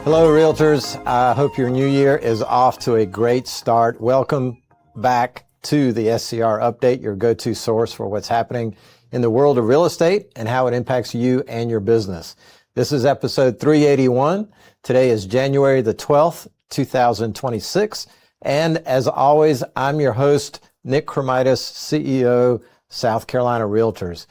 Hello, Realtors. I hope your new year is off to a great start. Welcome back to the SCR Update, your go-to source for what's happening in the world of real estate and how it impacts you and your business. This is episode 381. Today is January the 12th, 2026. And as always, I'm your host, Nick Kremydas, CEO, South Carolina Realtors.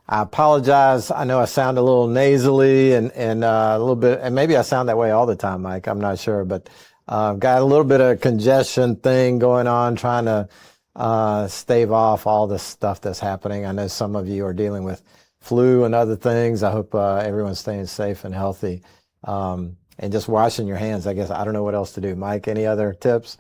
I apologize. I know I sound a little nasally and a little bit, and maybe I sound that way all the time, Mike. I'm not sure, but got a little bit of congestion thing going on, trying to stave off all the stuff that's happening. I know some of you are dealing with flu and other things. I hope everyone's staying safe and healthy, and just washing your hands. I guess I don't know what else to do. Mike, any other tips?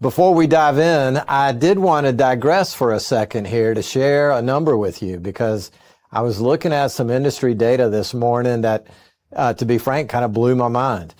Before we dive in, I did want to digress for a second here to share a number with you, because I was looking at some industry data this morning that, to be frank, kind of blew my mind.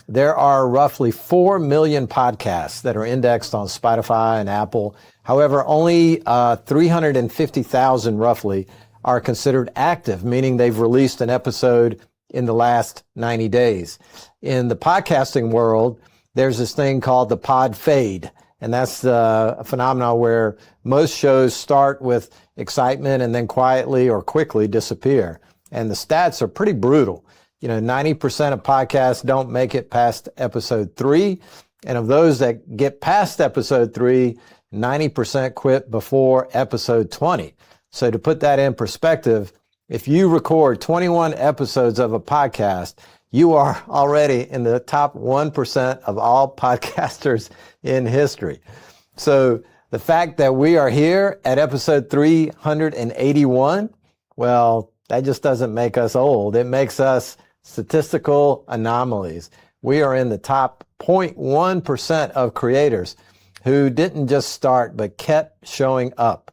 There are roughly 4 million podcasts that are indexed on Spotify and Apple. However, only 350,000 roughly are considered active, meaning they've released an episode in the last 90 days. In the podcasting world, there's this thing called the pod fade, and that's a phenomenon where most shows start with excitement and then quietly or quickly disappear. And the stats are pretty brutal. 90% of podcasts don't make it past episode 3. And of those that get past episode 3, 90% quit before episode 20. So to put that in perspective, if you record 21 episodes of a podcast, you are already in the top 1% of all podcasters in history. So the fact that we are here at episode 381, well, that just doesn't make us old. It makes us statistical anomalies. We are in the top 0.1% of creators who didn't just start, but kept showing up.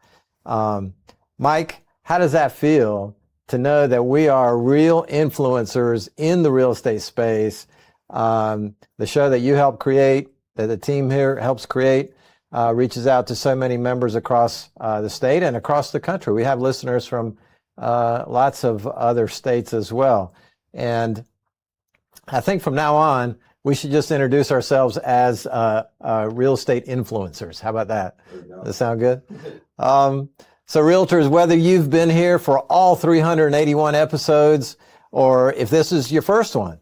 Mike, how does that feel to know that we are real influencers in the real estate space? The show that you help create, that the team here helps create, reaches out to so many members across the state and across the country. We have listeners from lots of other states as well. And I think from now on, we should just introduce ourselves as real estate influencers. How about that? Does that sound good? So Realtors, whether you've been here for all 381 episodes, or if this is your first one,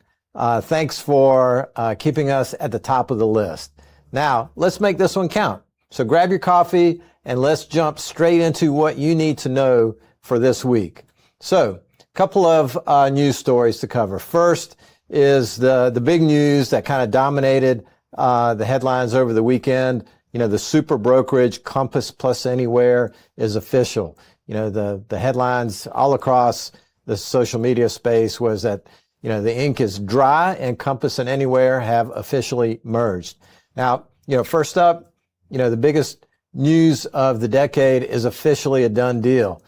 thanks for keeping us at the top of the list. Now, let's make this one count. So grab your coffee and let's jump straight into what you need to know for this week. So, a couple of news stories to cover. First is the big news that kind of dominated the headlines over the weekend. The super brokerage Compass Plus Anywhere is official. The headlines all across the social media space was that, the ink is dry and Compass and Anywhere have officially merged. Now, first up, the biggest news of the decade is officially a done deal.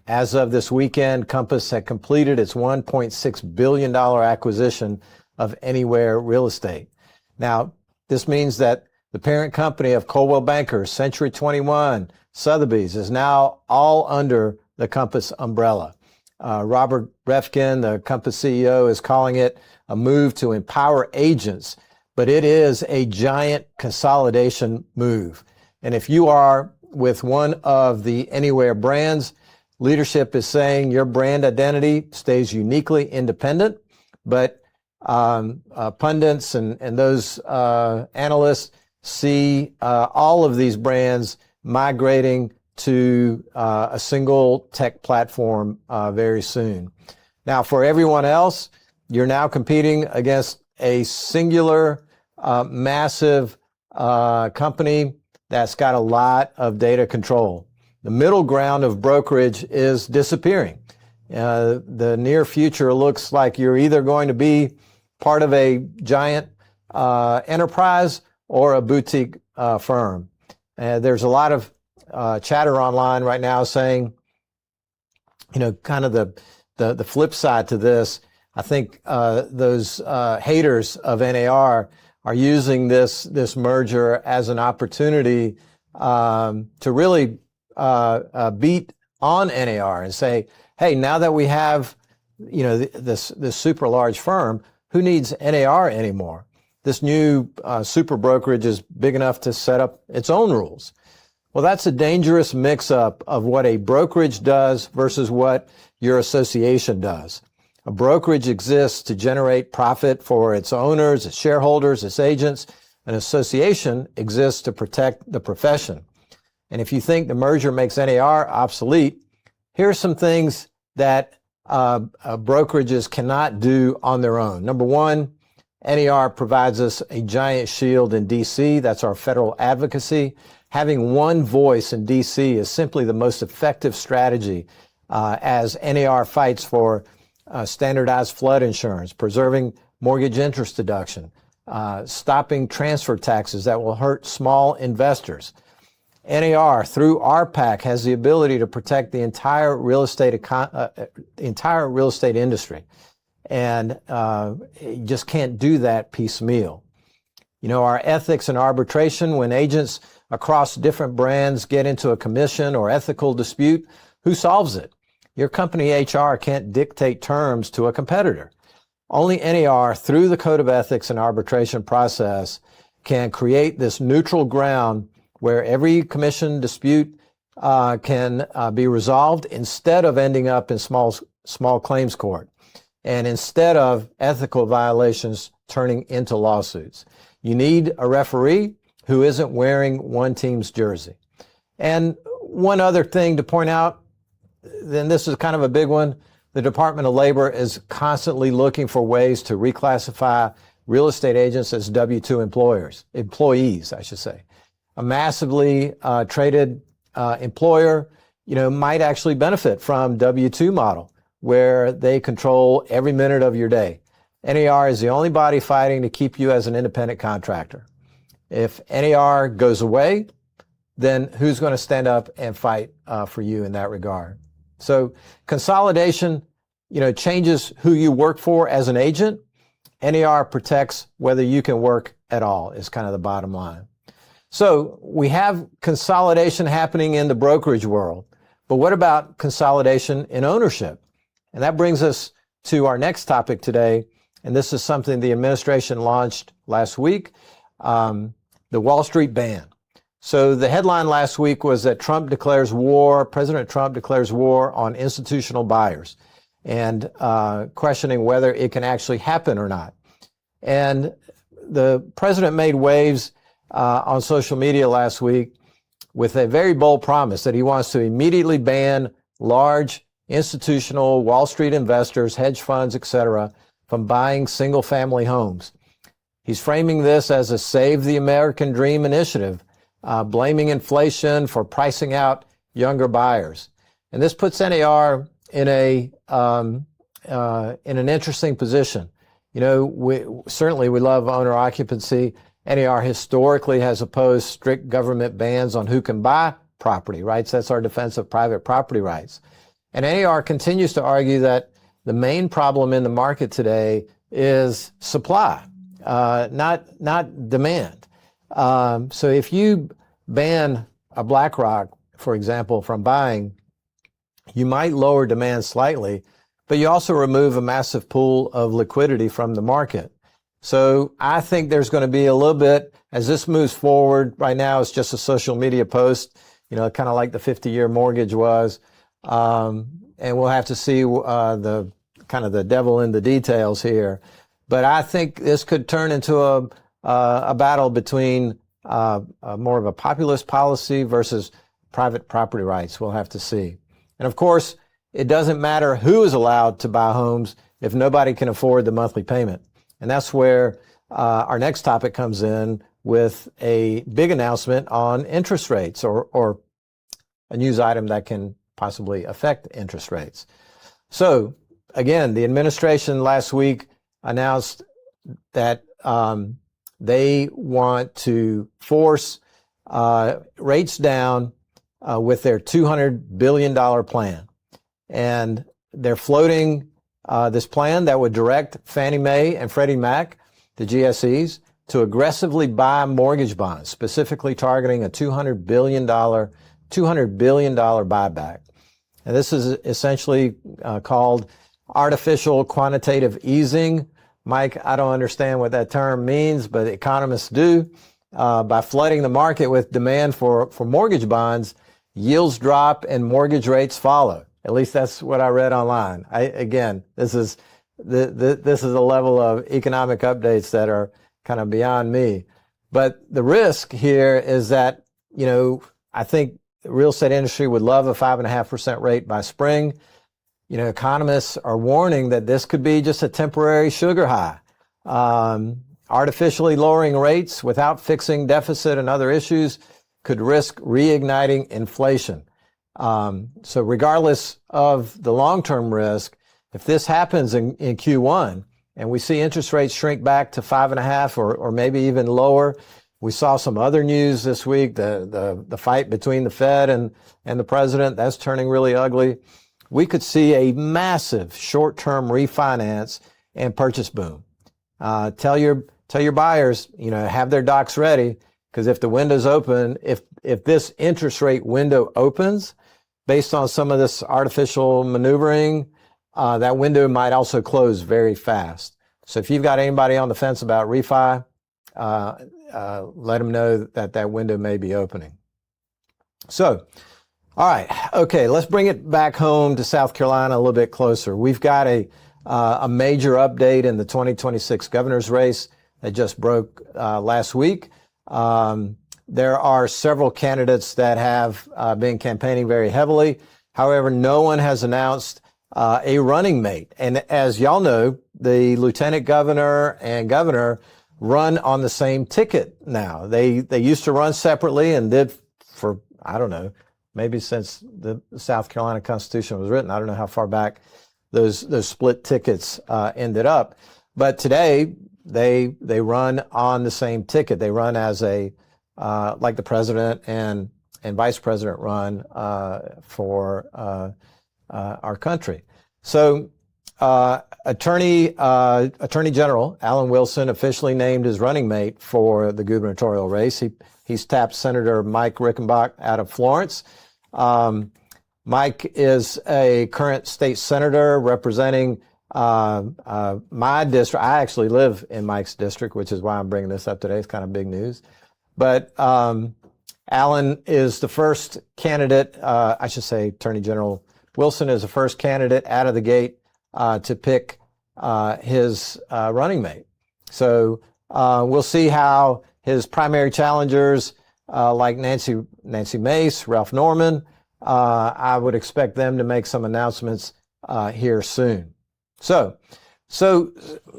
As of this weekend, Compass had completed its $1.6 billion acquisition of Anywhere Real Estate. Now, this means that the parent company of Coldwell Banker, Century 21, Sotheby's is now all under the Compass umbrella. Robert Refkin, the Compass CEO, is calling it a move to empower agents, but it is a giant consolidation move. And if you are with one of the Anywhere brands, leadership is saying your brand identity stays uniquely independent, but pundits and those analysts see all of these brands migrating to a single tech platform very soon. Now, for everyone else, you're now competing against a singular, massive company that's got a lot of data control. The middle ground of brokerage is disappearing. The near future looks like you're either going to be part of a giant enterprise or a boutique firm. There's a lot of chatter online right now saying, kind of the flip side to this. I think those haters of NAR are using this merger as an opportunity to really beat on NAR and say, hey, now that we have this super large firm, who needs NAR anymore? This new super brokerage is big enough to set up its own rules. Well, that's a dangerous mix-up of what a brokerage does versus what your association does. A brokerage exists to generate profit for its owners, its shareholders, its agents. An association exists to protect the profession. And if you think the merger makes NAR obsolete, here are some things that brokerages cannot do on their own. Number one, NAR provides us a giant shield in D.C. That's our federal advocacy. Having one voice in D.C. is simply the most effective strategy as NAR fights for standardized flood insurance, preserving mortgage interest deduction, stopping transfer taxes that will hurt small investors. NAR, through RPAC, has the ability to protect the entire real estate industry. And you just can't do that piecemeal. Our ethics and arbitration, when agents across different brands get into a commission or ethical dispute, who solves it? Your company HR can't dictate terms to a competitor. Only NAR, through the Code of Ethics and arbitration process, can create this neutral ground where every commission dispute can be resolved instead of ending up in small claims court, and instead of ethical violations turning into lawsuits. You need a referee who isn't wearing one team's jersey. And one other thing to point out, then this is kind of a big one, the Department of Labor is constantly looking for ways to reclassify real estate agents as W-2 employees, I should say. A massively traded employer, might actually benefit from W-2 model, where they control every minute of your day. NAR is the only body fighting to keep you as an independent contractor. If NAR goes away, then who's going to stand up and fight for you in that regard? So consolidation, changes who you work for as an agent. NAR protects whether you can work at all, is kind of the bottom line. So we have consolidation happening in the brokerage world, but what about consolidation in ownership? And that brings us to our next topic today, and this is something the administration launched last week, the Wall Street ban. So the headline last week was that President Trump declares war on institutional buyers, and questioning whether it can actually happen or not. And the president made waves on social media last week with a very bold promise that he wants to immediately ban large institutional Wall Street investors, hedge funds, etc., from buying single-family homes. He's framing this as a Save the American Dream initiative, blaming inflation for pricing out younger buyers. And this puts NAR in an interesting position. We love owner occupancy. NAR historically has opposed strict government bans on who can buy property rights. That's our defense of private property rights. And NAR continues to argue that the main problem in the market today is supply, not demand. So if you ban a BlackRock, for example, from buying, you might lower demand slightly, but you also remove a massive pool of liquidity from the market. So I think there's going to be a little bit, as this moves forward, right now it's just a social media post, kind of like the 50-year mortgage was. And we'll have to see the devil in the details here. But I think this could turn into a battle between more of a populist policy versus private property rights. We'll have to see. And of course, it doesn't matter who is allowed to buy homes if nobody can afford the monthly payment. And that's where our next topic comes in, with a big announcement on interest rates, or a news item that can possibly affect interest rates. So again, the administration last week announced that they want to force rates down with their $200 billion plan. And they're floating this plan that would direct Fannie Mae and Freddie Mac, the GSEs, to aggressively buy mortgage bonds, specifically targeting a $200 billion buyback. And this is essentially called artificial quantitative easing. Mike, I don't understand what that term means, but economists do. By flooding the market with demand for mortgage bonds, yields drop and mortgage rates follow. At least that's what I read online. Again, this is a level of economic updates that are kind of beyond me. But the risk here is that, I think the real estate industry would love a 5.5% rate by spring. Economists are warning that this could be just a temporary sugar high. Artificially lowering rates without fixing deficit and other issues could risk reigniting inflation. So regardless of the long-term risk, if this happens in Q1 and we see interest rates shrink back to 5.5 or maybe even lower, we saw some other news this week, the fight between the Fed and the president, that's turning really ugly. We could see a massive short-term refinance and purchase boom. Tell your buyers, have their docs ready, because if the window's open, if this interest rate window opens, based on some of this artificial maneuvering, that window might also close very fast. So if you've got anybody on the fence about refi, let them know that window may be opening. So, all right, okay, let's bring it back home to South Carolina a little bit closer. We've got a major update in the 2026 governor's race that just broke last week. There are several candidates that have been campaigning very heavily. However, no one has announced a running mate. And as y'all know, the lieutenant governor and governor run on the same ticket now. They used to run separately and did for, I don't know, maybe since the South Carolina Constitution was written. I don't know how far back those split tickets ended up. But today, they run on the same ticket. They run as like the president and vice president run for our country. So Attorney General Alan Wilson officially named his running mate for the gubernatorial race. He's tapped Senator Mike Rickenbach out of Florence. Mike is a current state senator representing my district. I actually live in Mike's district, which is why I'm bringing this up today. It's kind of big news. But Alan is the first candidate, I should say Attorney General Wilson is the first candidate out of the gate to pick his running mate. So we'll see how his primary challengers like Nancy Mace, Ralph Norman, I would expect them to make some announcements here soon. So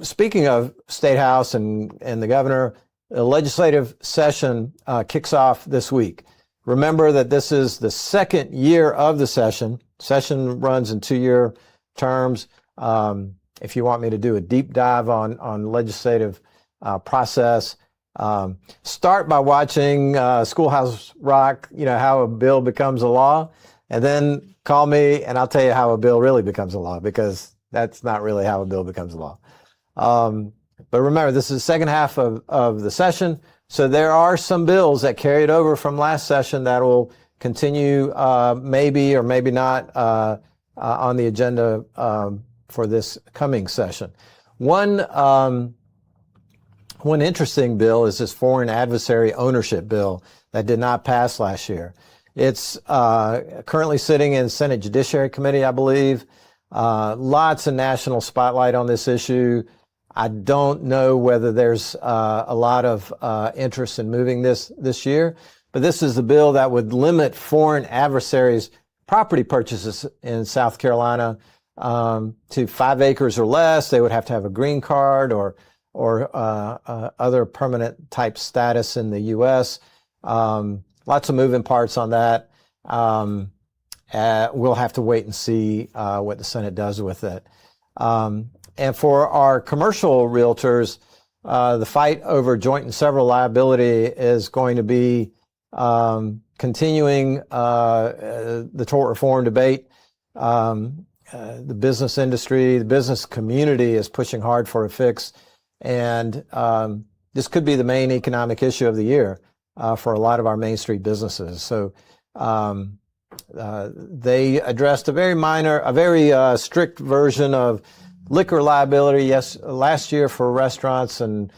speaking of State House and the governor, the legislative session kicks off this week. Remember that this is the second year of the session. Session runs in 2-year terms. If you want me to do a deep dive on legislative process, start by watching Schoolhouse Rock, how a bill becomes a law, and then call me and I'll tell you how a bill really becomes a law, because that's not really how a bill becomes a law. But remember, this is the second half of the session, so there are some bills that carried over from last session that will continue maybe or maybe not on the agenda for this coming session. One interesting bill is this foreign adversary ownership bill that did not pass last year. It's currently sitting in Senate Judiciary Committee, I believe. Lots of national spotlight on this issue. I don't know whether there's a lot of interest in moving this year, but this is the bill that would limit foreign adversaries' property purchases in South Carolina to 5 acres or less. They would have to have a green card or other permanent type status in the U.S. Lots of moving parts on that. We'll have to wait and see what the Senate does with it. And for our commercial realtors, the fight over joint and several liability is going to be continuing the tort reform debate. The business industry, the business community is pushing hard for a fix. And this could be the main economic issue of the year for a lot of our Main Street businesses. So They addressed a very strict version of liquor liability, yes, last year for restaurants and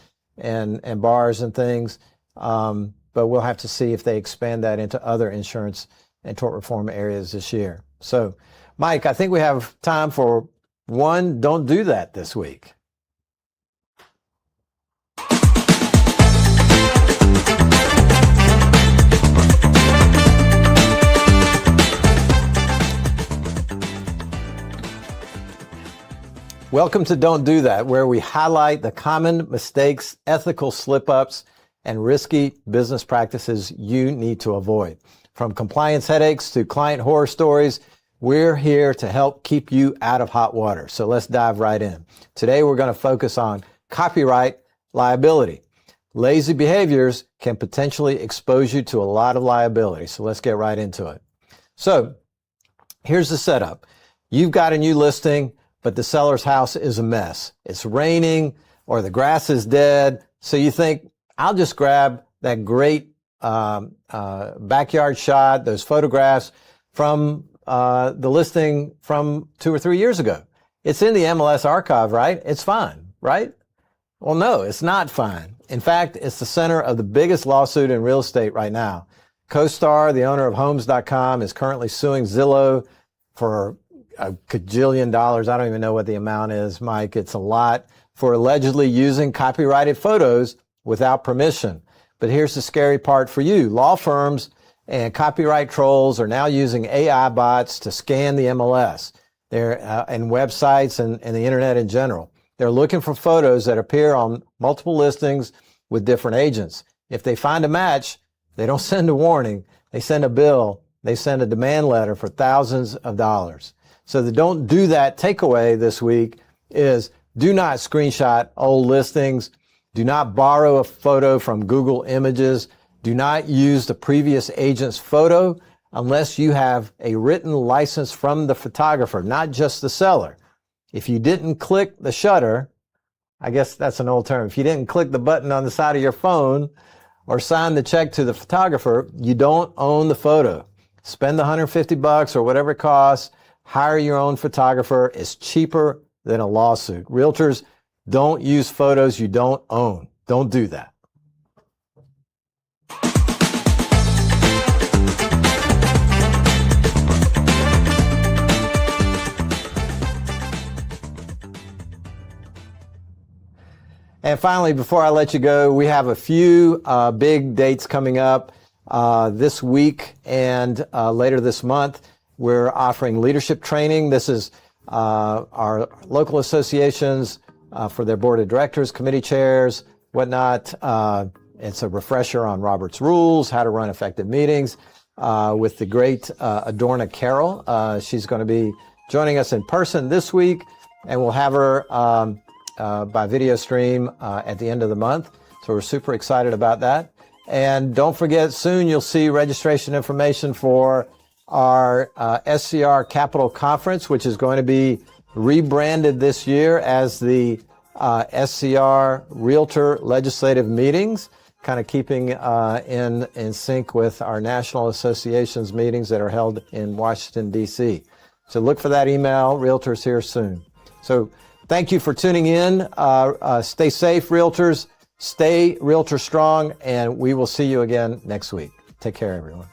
bars and things. But we'll have to see if they expand that into other insurance and tort reform areas this year. So, Mike, I think we have time for one Don't Do That this week. Welcome to Don't Do That, where we highlight the common mistakes, ethical slip-ups, and risky business practices you need to avoid. From compliance headaches to client horror stories, we're here to help keep you out of hot water. So let's dive right in. Today, we're going to focus on copyright liability. Lazy behaviors can potentially expose you to a lot of liability. So let's get right into it. So here's the setup. You've got a new listing, but the seller's house is a mess. It's raining or the grass is dead. So you think, I'll just grab that great backyard shot, those photographs from the listing from 2 or 3 years ago. It's in the MLS archive, right? It's fine, right? Well, no, it's not fine. In fact, it's the center of the biggest lawsuit in real estate right now. CoStar, the owner of Homes.com, is currently suing Zillow for a cajillion dollars. I don't even know what the amount is, Mike. It's a lot, for allegedly using copyrighted photos without permission. But here's the scary part for you. Law firms and copyright trolls are now using AI bots to scan the MLS and websites and the internet in general. They're looking for photos that appear on multiple listings with different agents. If they find a match, they don't send a warning. They send a bill. They send a demand letter for thousands of dollars. So the Don't Do That takeaway this week is do not screenshot old listings. Do not borrow a photo from Google Images. Do not use the previous agent's photo unless you have a written license from the photographer, not just the seller. If you didn't click the shutter, I guess that's an old term. If you didn't click the button on the side of your phone or sign the check to the photographer, you don't own the photo. Spend the $150 or whatever it costs. Hire your own photographer. It's cheaper than a lawsuit. Realtors, don't use photos you don't own. Don't do that. And finally, before I let you go, we have a few big dates coming up this week and later this month. We're offering leadership training. This is our local associations for their board of directors, committee chairs, whatnot. It's a refresher on Robert's rules, how to run effective meetings with the great Adorna Carroll. She's going to be joining us in person this week, and we'll have her by video stream at the end of the month. So we're super excited about that. And don't forget, soon you'll see registration information for our SCR Capital Conference, which is going to be rebranded this year as the SCR Realtor Legislative Meetings, kind of keeping in sync with our National Association's meetings that are held in Washington, D.C. So look for that email. Realtors here soon. So thank you for tuning in. Stay safe, Realtors. Stay Realtor strong, and we will see you again next week. Take care, everyone.